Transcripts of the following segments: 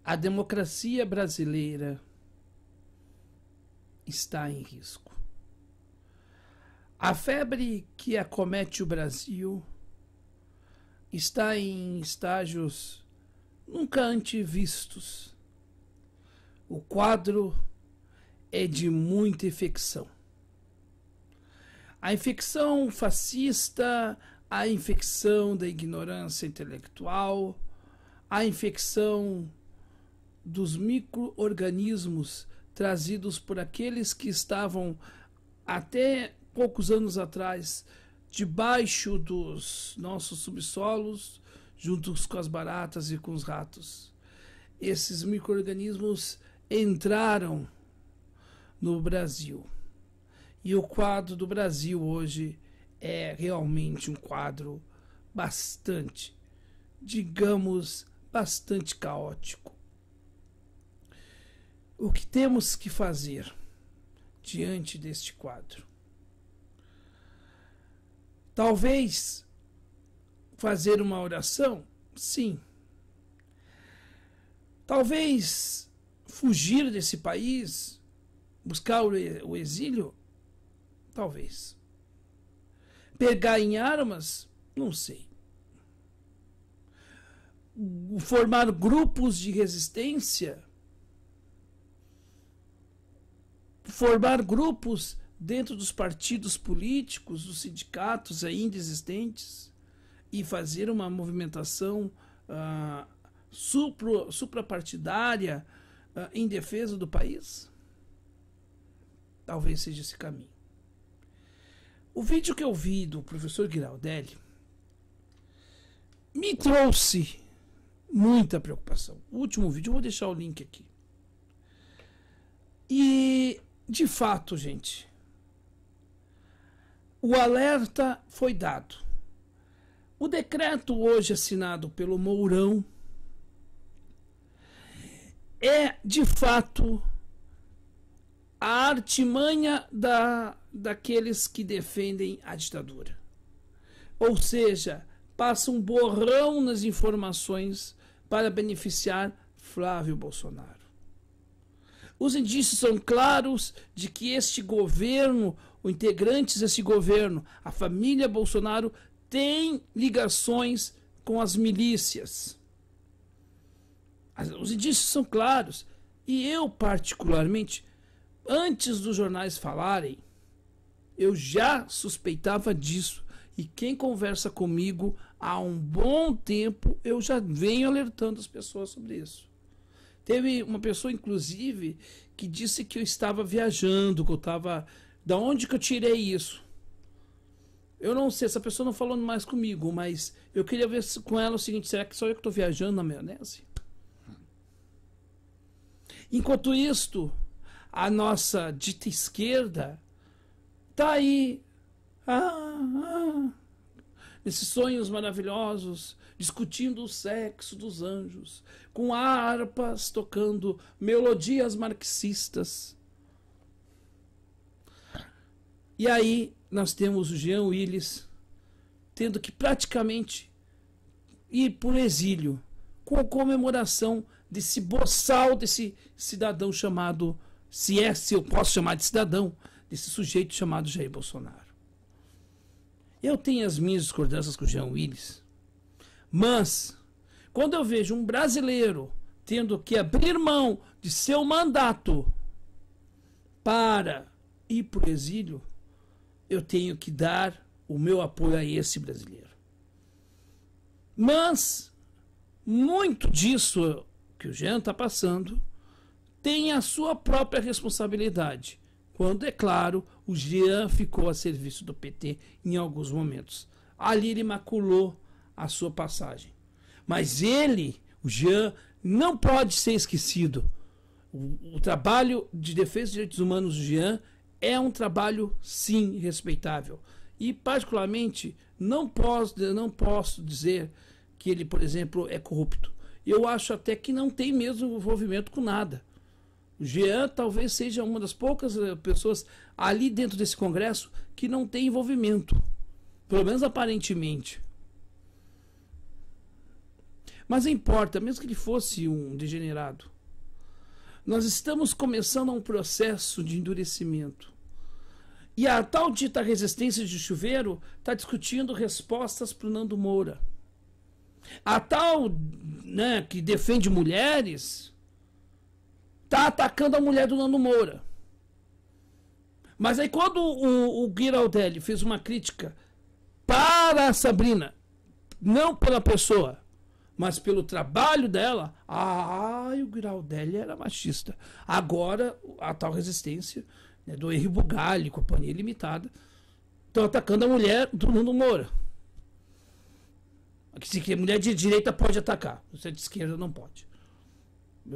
A democracia brasileira está em risco. A febre que acomete o Brasil está em estágios nunca antes vistos. O quadro é de muita infecção. A infecção fascista, a infecção da ignorância intelectual, a infecção dos micro-organismos trazidos por aqueles que estavam até poucos anos atrás debaixo dos nossos subsolos, juntos com as baratas e com os ratos. Esses micro-organismos entraram no Brasil. E o quadro do Brasil hoje é realmente um quadro bastante, digamos, bastante caótico. O que temos que fazer diante deste quadro? Talvez fazer uma oração? Sim. Talvez fugir desse país, buscar o exílio? Talvez. Pegar em armas? Não sei. Formar grupos de resistência? Formar grupos dentro dos partidos políticos, dos sindicatos ainda existentes e fazer uma movimentação suprapartidária em defesa do país? Talvez seja esse caminho. O vídeo que eu vi do professor Giraldelli me trouxe muita preocupação. O último vídeo, eu vou deixar o link aqui. E, de fato, gente, o alerta foi dado. O decreto hoje assinado pelo Mourão é, de fato, a artimanha daqueles que defendem a ditadura. Ou seja, passa um borrão nas informações para beneficiar Flávio Bolsonaro. Os indícios são claros de que este governo, os integrantes desse governo, a família Bolsonaro, tem ligações com as milícias. Os indícios são claros. E eu, particularmente, antes dos jornais falarem, eu já suspeitava disso. E quem conversa comigo há um bom tempo, eu já venho alertando as pessoas sobre isso. Teve uma pessoa, inclusive, que disse que eu estava viajando, que eu estava... Da onde que eu tirei isso? Eu não sei, essa pessoa não falou mais comigo, mas eu queria ver com ela o seguinte: será que só eu que estou viajando na maionese? Enquanto isto, a nossa dita esquerda está aí, nesses sonhos maravilhosos, discutindo o sexo dos anjos, com harpas tocando melodias marxistas. E aí nós temos o Jean Willis tendo que praticamente ir por exílio, com a comemoração desse boçal, desse cidadão chamado, se eu posso chamar de cidadão, desse sujeito chamado Jair Bolsonaro. Eu tenho as minhas discordâncias com o Jean Willis, mas quando eu vejo um brasileiro tendo que abrir mão de seu mandato para ir para o exílio, eu tenho que dar o meu apoio a esse brasileiro. Mas muito disso que o Jean está passando tem a sua própria responsabilidade. Quando, é claro, o Jean ficou a serviço do PT em alguns momentos. Ali ele maculou a sua passagem. Mas ele, o Jean, não pode ser esquecido. O trabalho de defesa dos direitos humanos do Jean é um trabalho, sim, respeitável. E, particularmente, não posso dizer que ele, por exemplo, é corrupto. Eu acho até que não tem mesmo envolvimento com nada. O Jean talvez seja uma das poucas pessoas ali dentro desse Congresso que não tem envolvimento. Pelo menos aparentemente. Mas importa, mesmo que ele fosse um degenerado. Nós estamos começando um processo de endurecimento. E a tal dita resistência de chuveiro está discutindo respostas para o Nando Moura. A tal, né, que defende mulheres está atacando a mulher do Nando Moura. Mas aí quando o Giraldelli fez uma crítica para a Sabrina, não pela pessoa, mas pelo trabalho dela, o Giraldelli era machista. Agora, a tal resistência, né, do Henri Bugalho, Companhia Limitada, estão atacando a mulher do Nando Moura. Que mulher de direita pode atacar, você de esquerda não pode.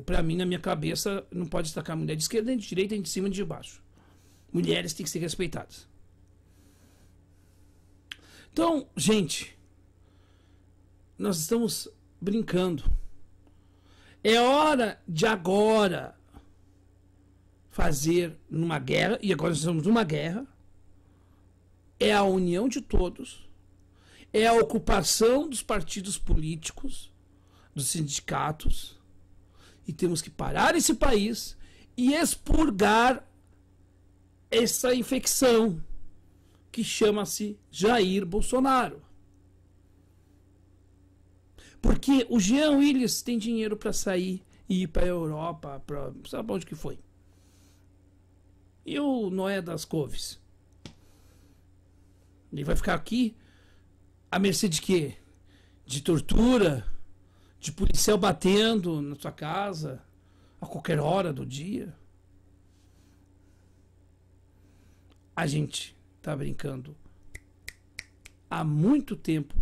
Para mim, na minha cabeça, não pode atacar a mulher de esquerda, nem de direita, nem de cima, nem de baixo. Mulheres têm que ser respeitadas. Então, gente, nós estamos brincando. É hora de agora fazer numa guerra, e agora nós estamos numa guerra, é a união de todos, é a ocupação dos partidos políticos, dos sindicatos, e temos que parar esse país e expurgar essa infecção que chama-se Jair Bolsonaro. Porque o Jean Willis tem dinheiro para sair e ir para a Europa, para sabe onde que foi. E o Noé das Couves? Ele vai ficar aqui à mercê de quê? De tortura? De policial batendo na sua casa a qualquer hora do dia? A gente tá brincando há muito tempo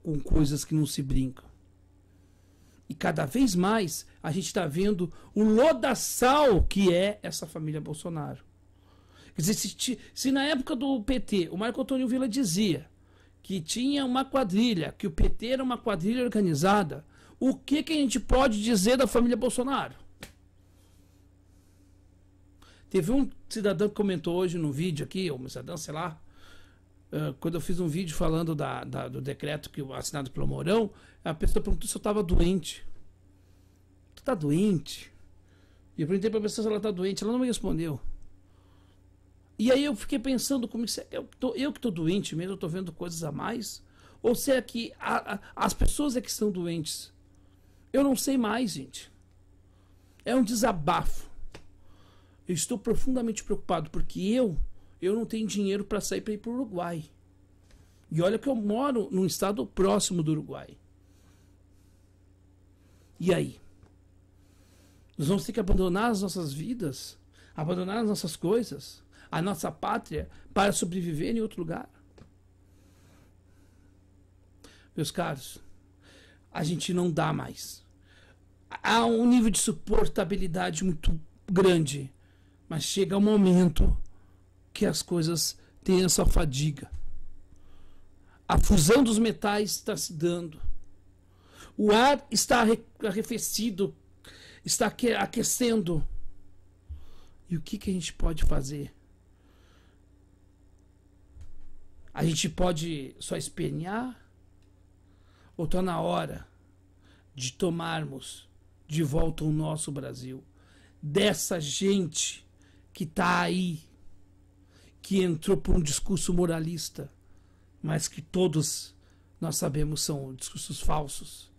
com coisas que não se brincam. E cada vez mais a gente está vendo o lodaçal que é essa família Bolsonaro. Quer dizer, se na época do PT o Marco Antônio Villa dizia que tinha uma quadrilha, que o PT era uma quadrilha organizada, o que a gente pode dizer da família Bolsonaro? Teve um cidadão que comentou hoje no vídeo aqui, ou um cidadão, sei lá, quando eu fiz um vídeo falando do decreto assinado pelo Mourão, a pessoa perguntou se eu estava doente. Tu tá doente? E eu perguntei para a pessoa se ela está doente, ela não me respondeu. E aí eu fiquei pensando, como se eu que estou doente mesmo, eu estou vendo coisas a mais? Ou se é que as pessoas é que estão doentes? Eu não sei mais, gente. É um desabafo. Eu estou profundamente preocupado, porque eu não tenho dinheiro para sair para ir para o Uruguai. E olha que eu moro num estado próximo do Uruguai. E aí? Nós vamos ter que abandonar as nossas vidas, abandonar as nossas coisas, a nossa pátria, para sobreviver em outro lugar? Meus caros, a gente não dá mais. Há um nível de suportabilidade muito grande, mas chega um momento que as coisas têm essa fadiga. A fusão dos metais está se dando. O ar está arrefecido, está aquecendo. E o que a gente pode fazer? A gente pode só espernear? Ou está na hora de tomarmos de volta o nosso Brasil? Dessa gente que está aí, que entrou por um discurso moralista, mas que todos nós sabemos são discursos falsos,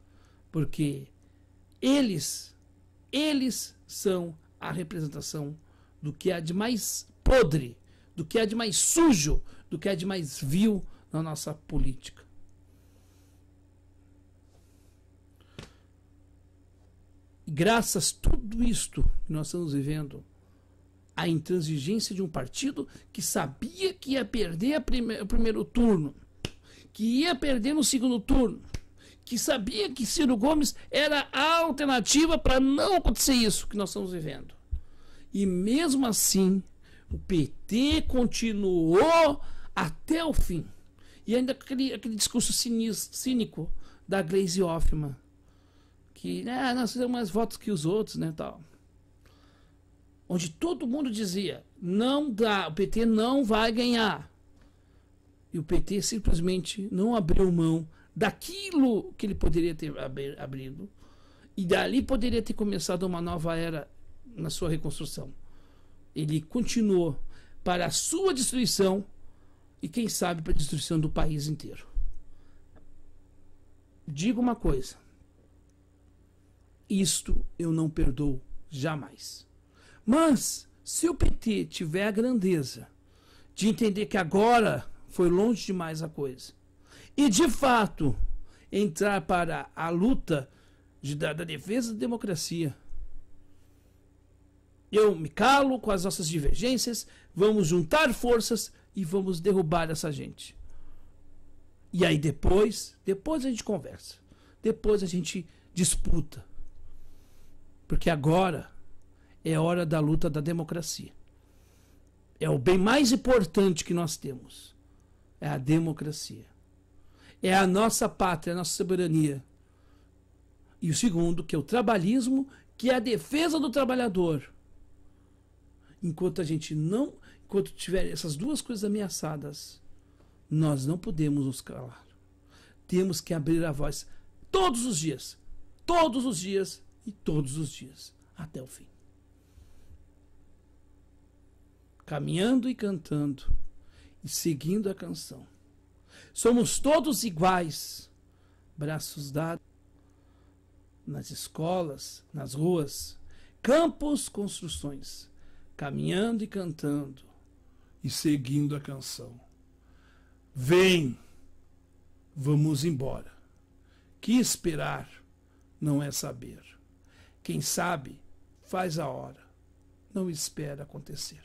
porque eles são a representação do que há de mais podre, do que há de mais sujo, do que há de mais vil na nossa política. E graças a tudo isto que nós estamos vivendo, a intransigência de um partido que sabia que ia perder o primeiro turno, que ia perder no segundo turno, que sabia que Ciro Gomes era a alternativa para não acontecer isso que nós estamos vivendo. E mesmo assim, o PT continuou até o fim. E ainda aquele discurso cínico da Gleisi Hoffmann, que nós fizemos mais votos que os outros, né, tal. Onde todo mundo dizia, não dá, o PT não vai ganhar. E o PT simplesmente não abriu mão daquilo que ele poderia ter abrido, e dali poderia ter começado uma nova era na sua reconstrução. Ele continuou para a sua destruição e, quem sabe, para a destruição do país inteiro. Digo uma coisa: isto eu não perdoo jamais. Mas, se o PT tiver a grandeza de entender que agora foi longe demais a coisa, e de fato entrar para a luta da defesa da democracia, eu me calo com as nossas divergências, vamos juntar forças e vamos derrubar essa gente. E aí depois a gente conversa, depois a gente disputa, porque agora é hora da luta da democracia. É o bem mais importante que nós temos, é a democracia. É a nossa pátria, a nossa soberania. E o segundo, que é o trabalhismo, que é a defesa do trabalhador. Enquanto tiver essas duas coisas ameaçadas, nós não podemos nos calar. Temos que abrir a voz todos os dias e todos os dias, até o fim. Caminhando e cantando e seguindo a canção. Somos todos iguais, braços dados, nas escolas, nas ruas, campos, construções, caminhando e cantando e seguindo a canção. Vem, vamos embora. Que esperar não é saber. Quem sabe, faz a hora, não espera acontecer.